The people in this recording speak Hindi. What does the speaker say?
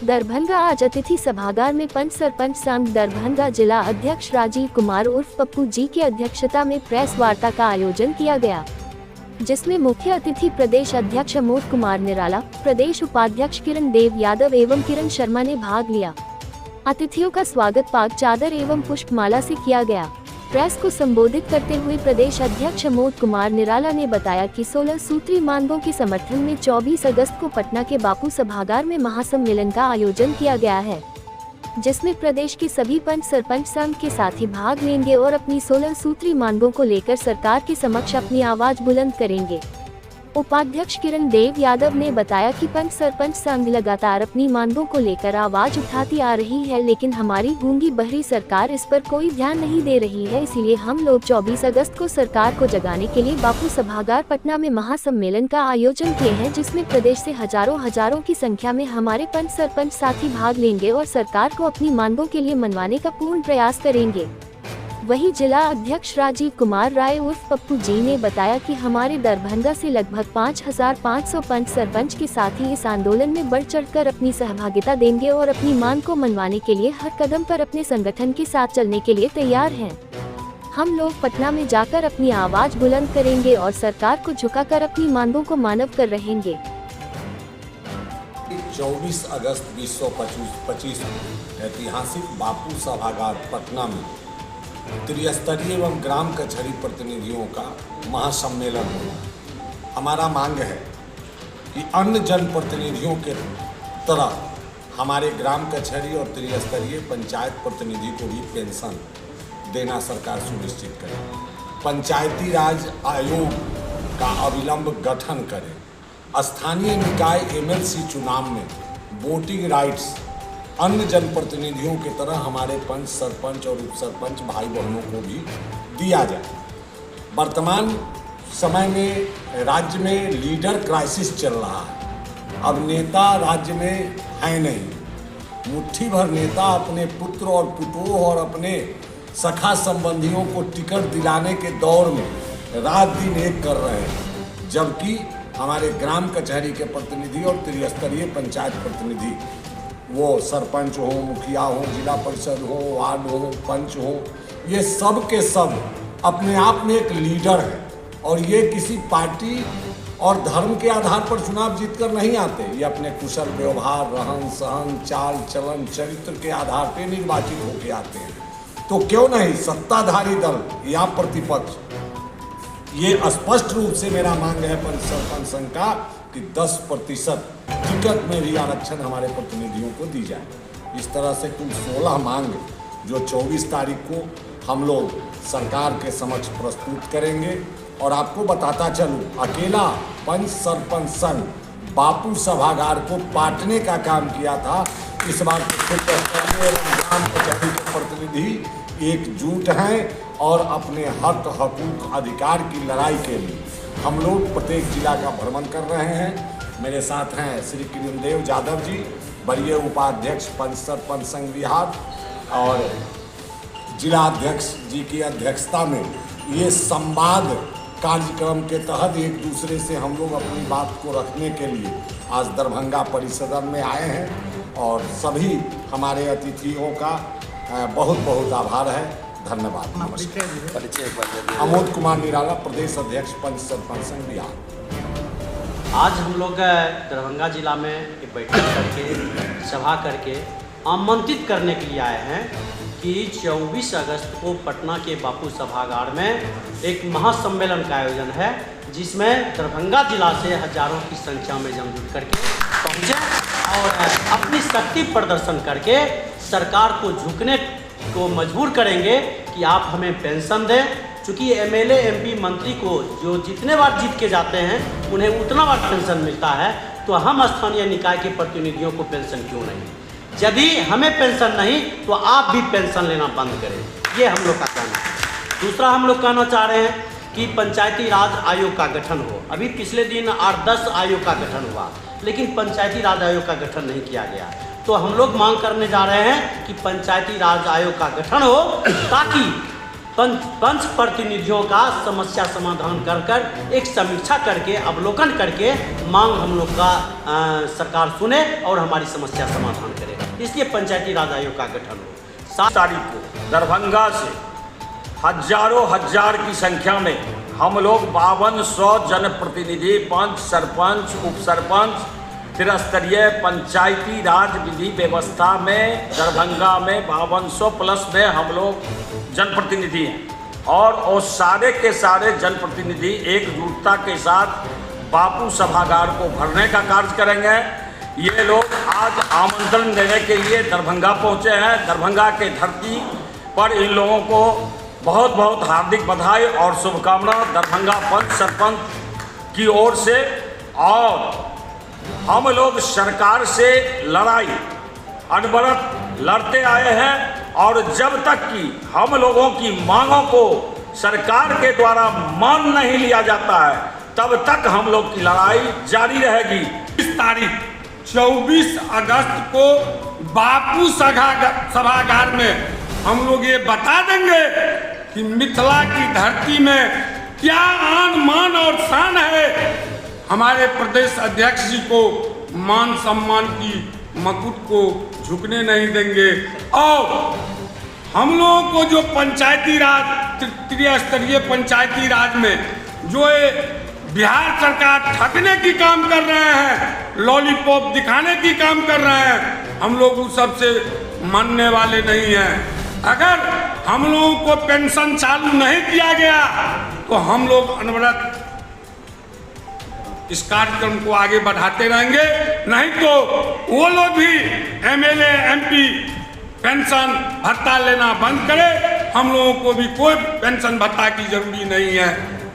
दरभंगा आज अतिथि सभागार में पंच सरपंच संघ दरभंगा जिला अध्यक्ष राजीव कुमार उर्फ पप्पू जी की अध्यक्षता में प्रेस वार्ता का आयोजन किया गया, जिसमें मुख्य अतिथि प्रदेश अध्यक्ष अमोद कुमार निराला, प्रदेश उपाध्यक्ष किरण देव यादव एवं किरण शर्मा ने भाग लिया। अतिथियों का स्वागत पाग चादर एवं पुष्पमाला से किया गया। प्रेस को संबोधित करते हुए प्रदेश अध्यक्ष अमोद कुमार निराला ने बताया कि 16 सूत्री मांगों के समर्थन में 24 अगस्त को पटना के बापू सभागार में महासम्मेलन का आयोजन किया गया है, जिसमें प्रदेश के सभी पंच सरपंच संघ के साथी भाग लेंगे और अपनी 16 सूत्री मांगों को लेकर सरकार के समक्ष अपनी आवाज बुलंद करेंगे। उपाध्यक्ष किरण देव यादव ने बताया कि पंच सरपंच संघ लगातार अपनी मांगों को लेकर आवाज उठाती आ रही है, लेकिन हमारी गूंगी बहरी सरकार इस पर कोई ध्यान नहीं दे रही है। इसलिए हम लोग 24 अगस्त को सरकार को जगाने के लिए बापू सभागार पटना में महासम्मेलन का आयोजन किए हैं, जिसमें प्रदेश से हजारों की संख्या में हमारे पंच सरपंच साथी भाग लेंगे और सरकार को अपनी मांगों के लिए मनवाने का पूर्ण प्रयास करेंगे। वहीं जिला अध्यक्ष राजीव कुमार राय उर्फ पप्पू जी ने बताया कि हमारे दरभंगा से लगभग 5500 पंच सरपंच के साथी इस आंदोलन में बढ़ चढ़कर अपनी सहभागिता देंगे और अपनी मांग को मनवाने के लिए हर कदम पर अपने संगठन के साथ चलने के लिए तैयार हैं। हम लोग पटना में जाकर अपनी आवाज बुलंद करेंगे और सरकार को झुकाकर अपनी मांगों को मानव कर रहेंगे। 24 अगस्त 2025 ऐतिहासिक बापू सभागार पटना में त्रिस्तरीय एवं ग्राम कचहरी प्रतिनिधियों का महासम्मेलन होगा। हमारा मांग है कि अन्य जनप्रतिनिधियों के तरह हमारे ग्राम कचहरी और त्रिस्तरीय पंचायत प्रतिनिधि को भी पेंशन देना सरकार सुनिश्चित करे। पंचायती राज आयोग का अविलंब गठन करे। स्थानीय निकाय MLC चुनाव में वोटिंग राइट्स अन्य जनप्रतिनिधियों की तरह हमारे पंच सरपंच और उप सरपंच भाई बहनों को भी दिया जाए। वर्तमान समय में राज्य में लीडर क्राइसिस चल रहा है। अब नेता राज्य में है नहीं। मुट्ठी भर नेता अपने पुत्र और पुतोह और अपने सखा संबंधियों को टिकट दिलाने के दौर में रात दिन एक कर रहे हैं, जबकि हमारे ग्राम कचहरी के प्रतिनिधि और त्रिस्तरीय पंचायत प्रतिनिधि, वो सरपंच हो, मुखिया हो, जिला परिषद हो, वार्ड हो, पंच हो, ये सब के सब अपने आप में एक लीडर है और ये किसी पार्टी और धर्म के आधार पर चुनाव जीतकर नहीं आते। ये अपने कुशल व्यवहार, रहन सहन, चाल चलन, चरित्र के आधार पर निर्वाचित होकर आते हैं। तो क्यों नहीं सत्ताधारी दल या प्रतिपक्ष, ये स्पष्ट रूप से मेरा मांग है पंच सरपंच संघ का कि 10% टिकट में भी आरक्षण हमारे प्रतिनिधियों को दी जाए। इस तरह से कुल 16 मांग जो 24 तारीख को हम लोग सरकार के समक्ष प्रस्तुत करेंगे। और आपको बताता चलूँ, अकेला पंच सरपंच संघ बापू सभागार को बांटने का काम किया था। इस बार ग्राम कचहरी के प्रतिनिधि एकजुट हैं और अपने हक हकूक अधिकार की लड़ाई के लिए हम लोग प्रत्येक जिला का भ्रमण कर रहे हैं। मेरे साथ हैं श्री किरण देव यादव जी, वरीय उपाध्यक्ष पंच सरपंच संघ बिहार, और जिला अध्यक्ष जी की अध्यक्षता में ये संवाद कार्यक्रम के तहत एक दूसरे से हम लोग अपनी बात को रखने के लिए आज दरभंगा परिसदन में आए हैं। और सभी हमारे अतिथियों का बहुत बहुत आभार है। धन्यवाद। नमस्कार। अमोद कुमार निराला, प्रदेश अध्यक्ष पंच सरपंच संघ बिहार। आज हम लोग दरभंगा जिला में एक बैठक करके सभा करके आमंत्रित करने के लिए आए हैं कि 24 अगस्त को पटना के बापू सभागार में एक महासम्मेलन का आयोजन है, जिसमें दरभंगा जिला से हजारों की संख्या में जम जुट करके पहुँचे और अपनी शक्ति प्रदर्शन करके सरकार को झुकने को मजबूर करेंगे कि आप हमें पेंशन दें। चूँकि MLA MP मंत्री को जो जितने बार जीत के जाते हैं उन्हें उतना बार पेंशन मिलता है, तो हम स्थानीय निकाय के प्रतिनिधियों को पेंशन क्यों नहीं? यदि हमें पेंशन नहीं तो आप भी पेंशन लेना बंद करें, ये हम लोग का कहना है। दूसरा हम लोग कहना चाह रहे हैं कि पंचायती राज आयोग का गठन हो। अभी पिछले दिन 8-10 आयोग का गठन हुआ, लेकिन पंचायती राज आयोग का गठन नहीं किया गया। तो हम लोग मांग करने जा रहे हैं कि पंचायती राज आयोग का गठन हो, ताकि पंच प्रतिनिधियों का समस्या समाधान कर एक समीक्षा करके अवलोकन करके मांग हम लोग का सरकार सुने और हमारी समस्या समाधान करे। इसलिए पंचायती राज आयोग का गठन हो। 7 तारीख को दरभंगा से हजारों हजार की संख्या में हम लोग 5200 जनप्रतिनिधि, पंच, सरपंच, उप सरपंच, त्रिस्तरीय पंचायती राज विधि व्यवस्था में दरभंगा में 5200 प्लस में हम लोग जनप्रतिनिधि हैं और वो सारे के सारे जनप्रतिनिधि एकजुटता के साथ बापू सभागार को भरने का कार्य करेंगे। ये लोग आज आमंत्रण देने के लिए दरभंगा पहुंचे हैं। दरभंगा के धरती पर इन लोगों को बहुत बहुत हार्दिक बधाई और शुभकामनाएं दरभंगा पंच सरपंच की ओर से। और हम लोग सरकार से लड़ाई अनवरत लड़ते आए हैं और जब तक कि हम लोगों की मांगों को सरकार के द्वारा मान नहीं लिया जाता है तब तक हम लोग की लड़ाई जारी रहेगी। इस तारीख 24 अगस्त को बापू सभागार में हम लोग ये बता देंगे कि मिथिला की धरती में क्या आन मान और शान है। हमारे प्रदेश अध्यक्ष जी को मान सम्मान की मुकुट को झुकने नहीं देंगे और हम लोगों को जो पंचायती राज त्रिस्तरीय पंचायती राज में जो बिहार सरकार ठगने की काम कर रहे हैं, लॉलीपॉप दिखाने की काम कर रहे हैं, हम लोग उस सबसे मानने वाले नहीं हैं। अगर हम लोगों को पेंशन चालू नहीं किया गया तो हम लोग अनवरत इस कार्यक्रम को आगे बढ़ाते रहेंगे। नहीं तो वो लोग भी एमएलए एमपी पेंशन भत्ता लेना बंद करे। हम लोगों को भी कोई पेंशन भत्ता की जरूरी नहीं है।